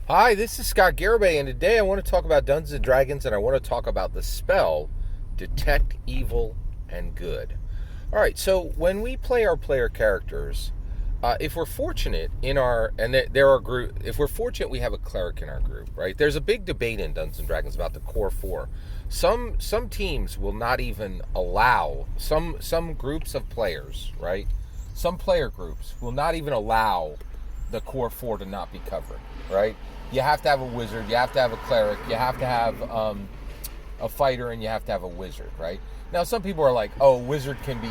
Hi, this is Scott Garibay, and today I want to talk about Dungeons and Dragons, and I want to talk about the spell Detect Evil and Good. All right, so when we play our player characters, if we're fortunate in our there are group, if we're fortunate, we have a cleric in our group, right? There's a big debate in Dungeons and Dragons about the core four. Some teams will not even allow some groups of players, right? Some player groups will not even allow the core four to not be covered, right? You have to have a wizard, you have to have a cleric, you have to have a fighter, and you have to have a wizard, right? Now, some people are like, oh, wizard can be,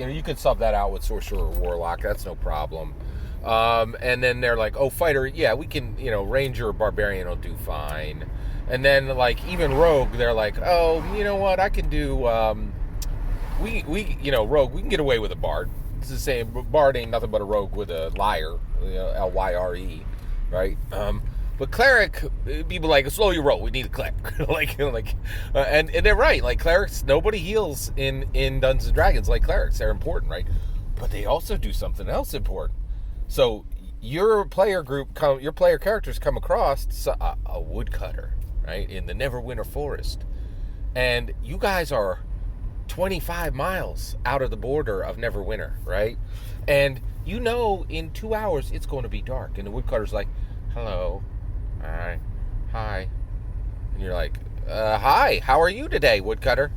you can sub that out with sorcerer or warlock, that's no problem. And then they're like, oh, fighter, yeah, we can, ranger or barbarian will do fine. And then, like, even rogue, they're like, oh, you know what, I can do, rogue, we can get away with a bard. It's the same, bard ain't nothing but a rogue with a liar, Lyre, right? But cleric, people like, slow your roll. We need a cleric, and they're right. Like clerics, nobody heals in Dungeons and Dragons like clerics. They're important, right? But they also do something else important. So your player characters come across a woodcutter, right, in the Neverwinter Forest, and you guys are 25 miles out of the border of Neverwinter, right? And in 2 hours it's going to be dark, and the woodcutter's like, hello. Hi. And you're like, hi, how are you today, woodcutter?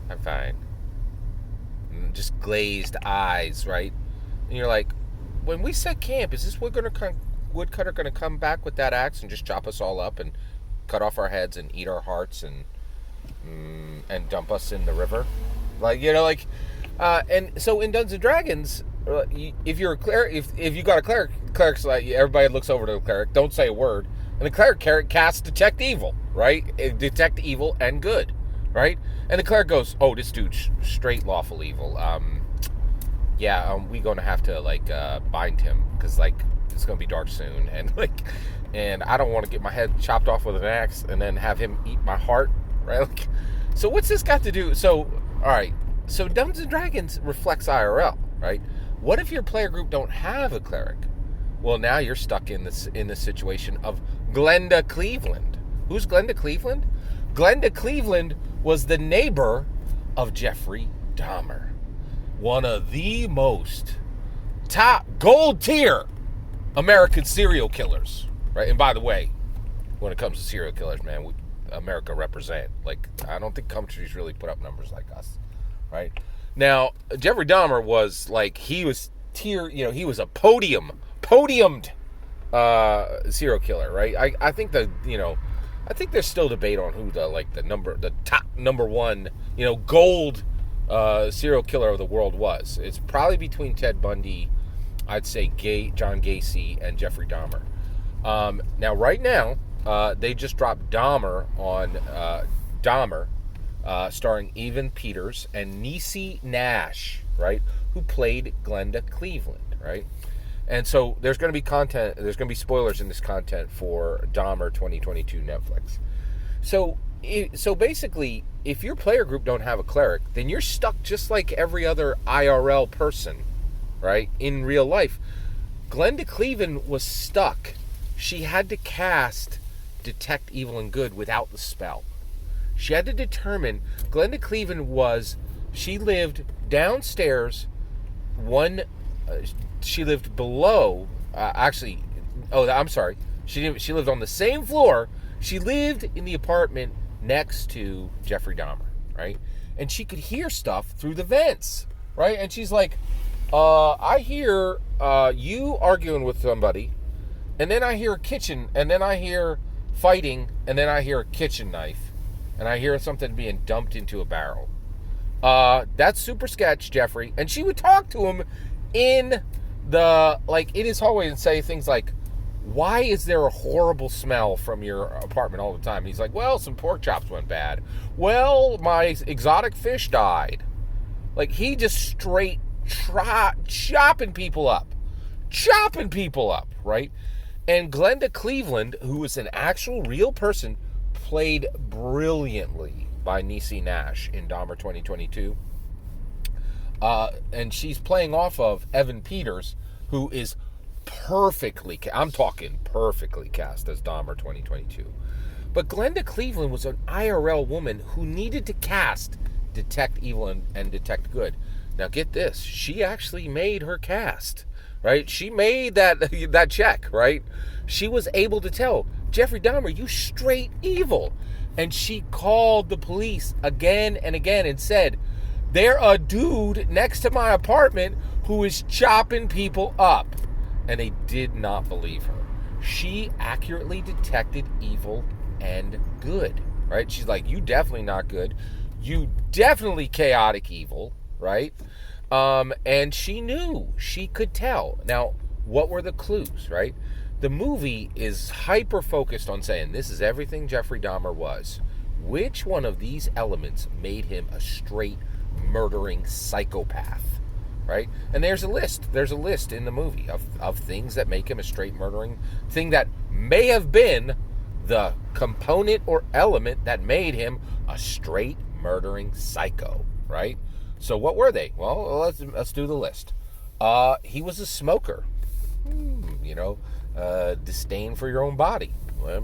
I'm fine. And just glazed eyes, right? And you're like, when we set camp, is this woodcutter going to come back with that axe and just chop us all up and cut off our heads and eat our hearts and dump us in the river? And so in Dungeons and Dragons, if you're a cleric, if you got a cleric, cleric's like, everybody looks over to the cleric, don't say a word. And the cleric casts Detect Evil, right? Detect Evil and Good, right? And the cleric goes, oh, this dude's straight lawful evil. We're going to have to, bind him, because, it's going to be dark soon. And I don't want to get my head chopped off with an axe and then have him eat my heart, right? So what's this got to do? So, all right. So Dungeons and Dragons reflects IRL, right? What if your player group don't have a cleric? Well, now you're stuck in the situation of Glenda Cleveland. Who's Glenda Cleveland? Glenda Cleveland was the neighbor of Jeffrey Dahmer, one of the most top gold tier American serial killers, right? And by the way, when it comes to serial killers, man, America represent. I don't think countries really put up numbers like us, right? Now, Jeffrey Dahmer was he was he was a podiumed serial killer, right? I think I think there's still debate on who the top number one, gold serial killer of the world was. It's probably between Ted Bundy, I'd say John Gacy, and Jeffrey Dahmer. Now, right now, they just dropped Dahmer on Dahmer, starring Evan Peters and Niecy Nash, right, who played Glenda Cleveland, right? And so there's going to be content, there's going to be spoilers in this content for Dahmer 2022 Netflix. So basically, if your player group don't have a cleric, then you're stuck just like every other IRL person, right, in real life. Glenda Cleveland was stuck. She had to cast Detect Evil and Good without the spell. She had to determine, Glenda Cleveland she lived downstairs, she lived below, she lived on the same floor. She lived in the apartment next to Jeffrey Dahmer, right? And she could hear stuff through the vents, right? And she's like, I hear you arguing with somebody, and then I hear a kitchen, and then I hear fighting, and then I hear a kitchen knife, and I hear something being dumped into a barrel. That's super sketch, Jeffrey. And she would talk to him in his hallway and say things like, why is there a horrible smell from your apartment all the time? And he's like, well, some pork chops went bad. Well, my exotic fish died. He just straight chopping people up, right? And Glenda Cleveland, who was an actual real person, played brilliantly by Niecy Nash in Dahmer 2022. And she's playing off of Evan Peters, who is I'm talking perfectly cast as Dahmer 2022. But Glenda Cleveland was an IRL woman who needed to cast detect evil and detect good. Now get this, she actually made her cast, right? She made that check, right? She was able to tell Jeffrey Dahmer, you straight evil. And she called the police again and again and said, there's a dude next to my apartment who is chopping people up. And they did not believe her. She accurately detected evil and good, right? She's like, you definitely not good. You definitely chaotic evil, right? And she knew. She could tell. Now, what were the clues, right? The movie is hyper-focused on saying this is everything Jeffrey Dahmer was. Which one of these elements made him a straight murdering psychopath, right? And there's a list in the movie of things that make him a straight murdering thing that may have been the component or element that made him a straight murdering psycho, right? So what were they? Well, let's do the list. He was a smoker. Disdain for your own body. Well,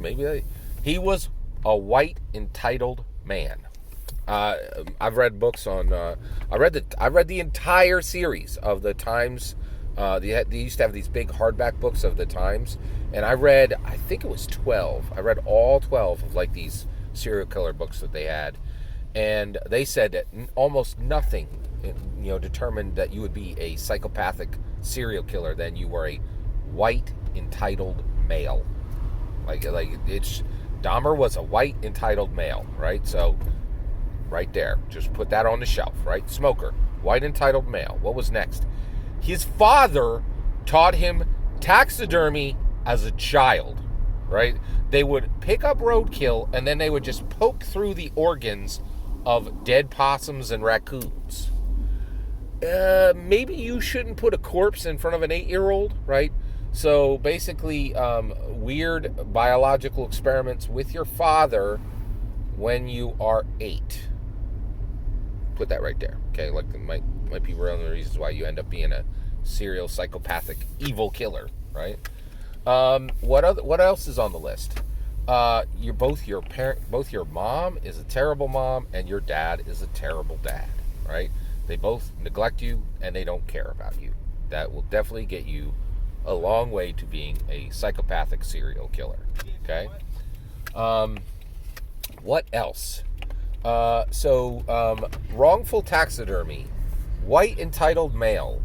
he was a white entitled man. I've read books on. I read the entire series of the Times. They used to have these big hardback books of the Times, and I think it was 12. I read all 12 of like these serial killer books that they had, and they said that almost nothing, determined that you would be a psychopathic serial killer than you were a white entitled male. Like Dahmer was a white entitled male, right? So right there, just put that on the shelf, right? Smoker, white entitled male. What was next? His father taught him taxidermy as a child, right? They would pick up roadkill and then they would just poke through the organs of dead possums and raccoons. Maybe you shouldn't put a corpse in front of an 8-year-old, right? So basically, weird biological experiments with your father when you are 8. Put that right there, okay? Like, might be one of the reasons why you end up being a serial psychopathic evil killer, right? What else is on the list? Both your mom is a terrible mom and your dad is a terrible dad, right? They both neglect you and they don't care about you. That will definitely get you a long way to being a psychopathic serial killer, okay? What else? Wrongful taxidermy, white entitled male,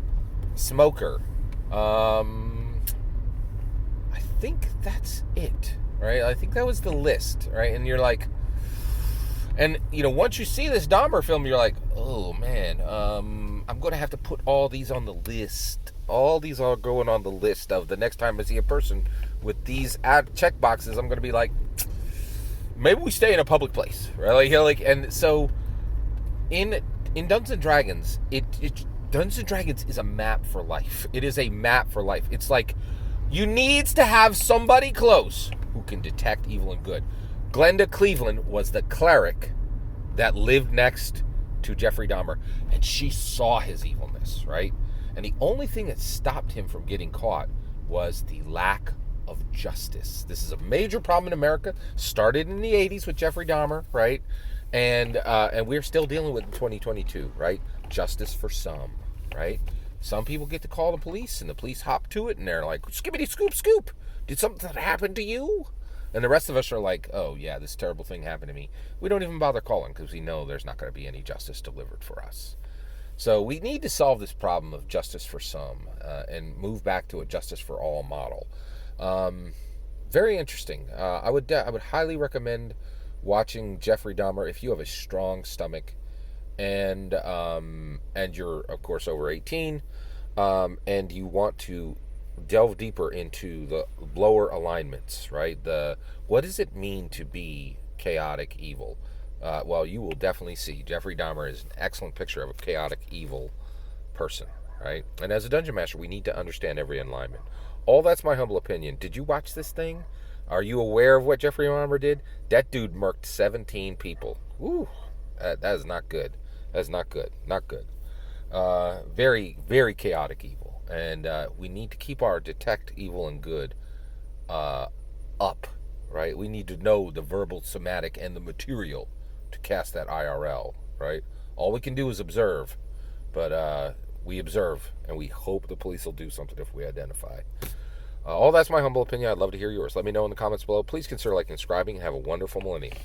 smoker. I think that's it, right? I think that was the list, right? And you're like, and once you see this Dahmer film, you're like, oh man, I'm going to have to put all these on the list. All these are going on the list of the next time I see a person with these check boxes. I'm going to be like, maybe we stay in a public place, right? And so in Dungeons and Dragons, Dungeons and Dragons is a map for life. It is a map for life. It's like you needs to have somebody close who can detect evil and good. Glenda Cleveland was the cleric that lived next to Jeffrey Dahmer, and she saw his evilness, right? And the only thing that stopped him from getting caught was the lack of justice. This is a major problem in America. Started in the 80s with Jeffrey Dahmer, right? And we're still dealing with it in 2022, right? Justice for some, right? Some people get to call the police, and the police hop to it, and they're like, skibbity scoop scoop. Did something happen to you? And the rest of us are like, oh yeah, this terrible thing happened to me. We don't even bother calling because we know there's not going to be any justice delivered for us. So we need to solve this problem of justice for some and move back to a justice for all model. Very interesting. I would highly recommend watching Jeffrey Dahmer if you have a strong stomach and you're of course over 18 and you want to delve deeper into the lower alignments, right? What does it mean to be chaotic evil? Well, you will definitely see Jeffrey Dahmer is an excellent picture of a chaotic evil person, right? And as a dungeon master, we need to understand every alignment. All that's my humble opinion. Did you watch this thing? Are you aware of what Jeffrey Dahmer did? That dude murked 17 people. Ooh, that is not good. That is not good. Not good. Very, very chaotic evil. And we need to keep our detect evil and good up, right? We need to know the verbal, somatic, and the material to cast that IRL, right? All we can do is observe, but we observe, and we hope the police will do something if we identify. All that's my humble opinion. I'd love to hear yours. Let me know in the comments below. Please consider liking and subscribing, and have a wonderful millennium.